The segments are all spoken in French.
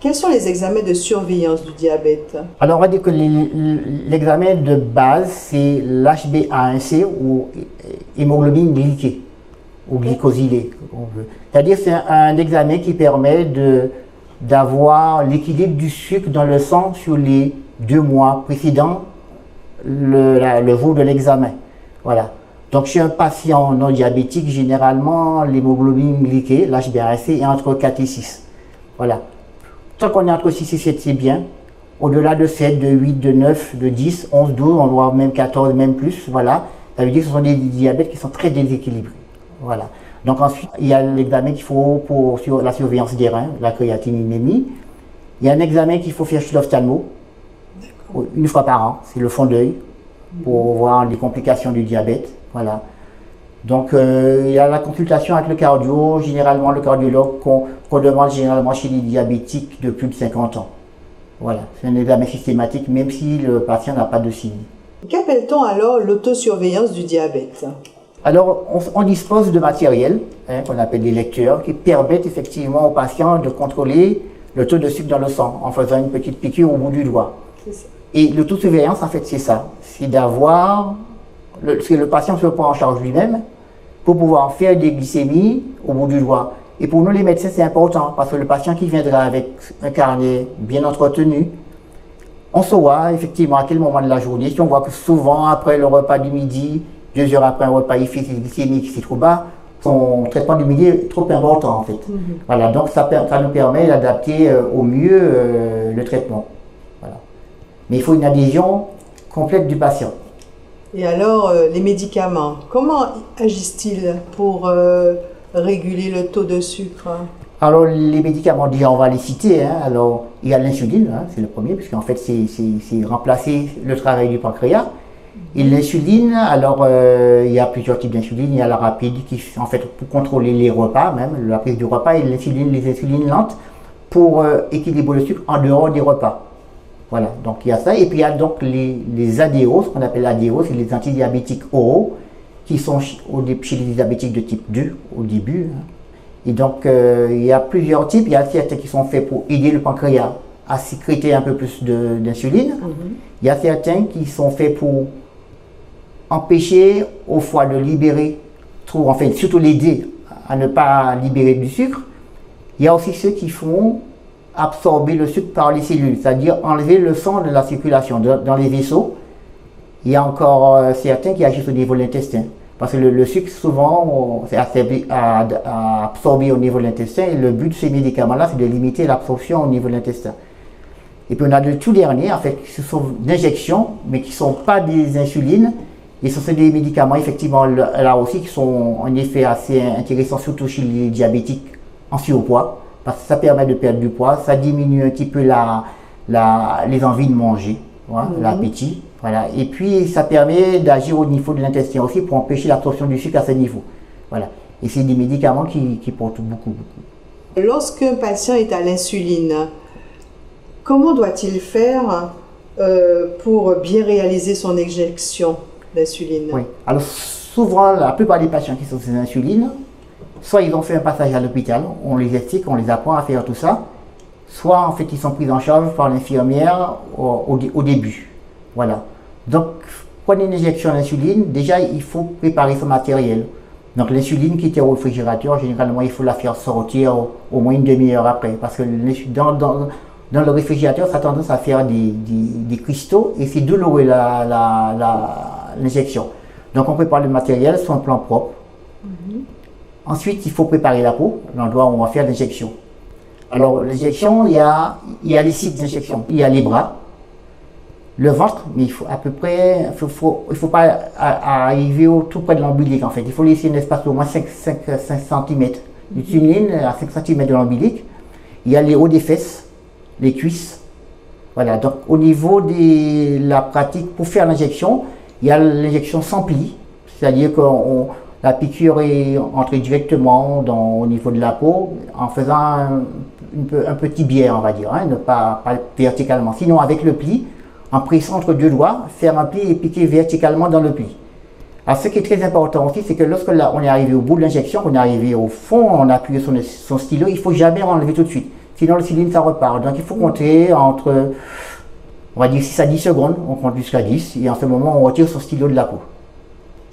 Quels sont les examens de surveillance du diabète? Alors, on va dire que l'examen de base, c'est l'HbA1c ou hémoglobine glyquée, ou glycosylée, comme on veut. C'est-à-dire c'est un examen qui permet d'avoir l'équilibre du sucre dans le sang sur les 2 mois précédant le jour de l'examen. Voilà. Donc, chez un patient non diabétique, généralement, l'hémoglobine glyquée, l'HbA1c, est entre 4 et 6. Voilà. Tant qu'on est entre 6 et 7, c'est bien. Au-delà de 7, de 8, de 9, de 10, 11, 12, on voit même 14, même plus. Voilà. Ça veut dire que ce sont des diabètes qui sont très déséquilibrés. Voilà. Donc ensuite, il y a l'examen qu'il faut sur la surveillance des reins, la créatininémie. Il y a un examen qu'il faut faire chez l'ophtalmo, une fois par an, c'est le fond d'œil, pour voir les complications du diabète. Voilà. Donc il y a la consultation avec le cardio, généralement le cardiologue qu'on demande généralement chez les diabétiques de plus de 50 ans. Voilà, c'est un examen systématique même si le patient n'a pas de signe. Qu'appelle-t-on alors l'autosurveillance du diabète? Alors, on dispose de matériel, qu'on appelle des lecteurs, qui permettent effectivement aux patients de contrôler le taux de sucre dans le sang en faisant une petite piqûre au bout du doigt. Et l'autosurveillance, en fait, c'est ça. C'est d'avoir, le patient se prend en charge lui-même pour pouvoir faire des glycémies au bout du doigt. Et pour nous, les médecins, c'est important parce que le patient qui viendra avec un carnet bien entretenu, on saura effectivement à quel moment de la journée. Si on voit que souvent, après le repas du midi, 2 heures après un repas, il fait ses glycémies qui sont trop bas, son traitement du midi est trop important en fait. Voilà, donc ça nous permet d'adapter au mieux le traitement. Voilà. Mais il faut une adhésion complète du patient. Et alors, les médicaments, comment agissent-ils pour réguler le taux de sucre? Alors les médicaments, déjà on va les citer. Alors il y a l'insuline, c'est le premier, puisqu'en fait c'est remplacer le travail du pancréas. Et l'insuline, alors il y a plusieurs types d'insuline. Il y a la rapide qui en fait pour contrôler les repas, même la prise du repas, et l'insuline, les insulines lentes pour équilibrer le sucre en dehors des repas. Voilà, donc il y a ça. Et puis il y a donc les ADO, ce qu'on appelle ADO, c'est les antidiabétiques oraux, qui sont chez les diabétiques de type 2 au début. Et donc il y a plusieurs types. Il y a certains qui sont faits pour aider le pancréas à sécréter un peu plus d'insuline. Il y a certains qui sont faits pour empêcher au foie de libérer trop, enfin surtout l'aider à ne pas libérer du sucre. Il y a aussi ceux qui font absorber le sucre par les cellules, c'est-à-dire enlever le sang de la circulation dans les vaisseaux. Il y a encore certains qui agissent au niveau de l'intestin, parce que le sucre souvent c'est absorbé au niveau de l'intestin et le but de ces médicaments-là c'est de limiter l'absorption au niveau de l'intestin. Et puis on a le tout dernier, en fait, ce sont des injections, mais qui ne sont pas des insulines. Et ce sont des médicaments, effectivement, là aussi, qui sont en effet assez intéressants, surtout chez les diabétiques en surpoids, parce que ça permet de perdre du poids, ça diminue un petit peu les envies de manger, voilà, l'appétit. Voilà. Et puis, ça permet d'agir au niveau de l'intestin aussi pour empêcher l'absorption du sucre à ce niveau. Voilà. Et c'est des médicaments qui portent beaucoup. Lorsqu'un patient est à l'insuline, comment doit-il faire pour bien réaliser son injection d'insuline? Oui. Alors souvent, la plupart des patients qui sont sous insuline, soit ils ont fait un passage à l'hôpital, on les explique, on les apprend à faire tout ça, soit en fait ils sont pris en charge par l'infirmière au début. Voilà. Donc, prenez une injection d'insuline, déjà il faut préparer son matériel. Donc l'insuline qui était au réfrigérateur, généralement il faut la faire sortir au moins une demi-heure après, parce que dans le réfrigérateur, ça a tendance à faire des cristaux et c'est douloureux l'injection. Donc on prépare le matériel sur un plan propre. Ensuite, il faut préparer la peau, l'endroit où on va faire l'injection. Alors l'injection, il y a les sites d'injection. Il y a les bras, le ventre, mais il faut à peu près, il faut pas arriver tout près de l'ombilic en fait. Il faut laisser un espace d'au moins 5 cm. Une ligne à 5 cm de l'ombilic. Il y a les hauts des fesses, les cuisses. Voilà, donc au niveau de la pratique, pour faire l'injection, il y a l'injection sans pli, c'est-à-dire que la piqûre est entrée directement au niveau de la peau en faisant un petit biais, on va dire, ne pas verticalement. Sinon, avec le pli, en pressant entre 2 doigts, faire un pli et piquer verticalement dans le pli. Alors, ce qui est très important aussi, c'est que lorsque on est arrivé au bout de l'injection, on est arrivé au fond, on a appuyé son stylo, il ne faut jamais enlever tout de suite. Sinon, l'insuline, ça repart. Donc, il faut compter entre, on va dire 6 à 10 secondes. On compte jusqu'à 10 et en ce moment, on retire son stylo de la peau.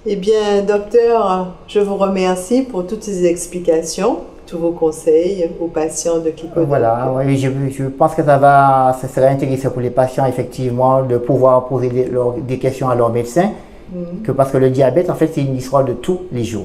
Eh bien, docteur, je vous remercie pour toutes ces explications, tous vos conseils aux patients de Clicodoc. Voilà, ouais, je pense que ça serait intéressant pour les patients, effectivement, de pouvoir poser des questions à leur médecin, parce que le diabète, en fait, c'est une histoire de tous les jours.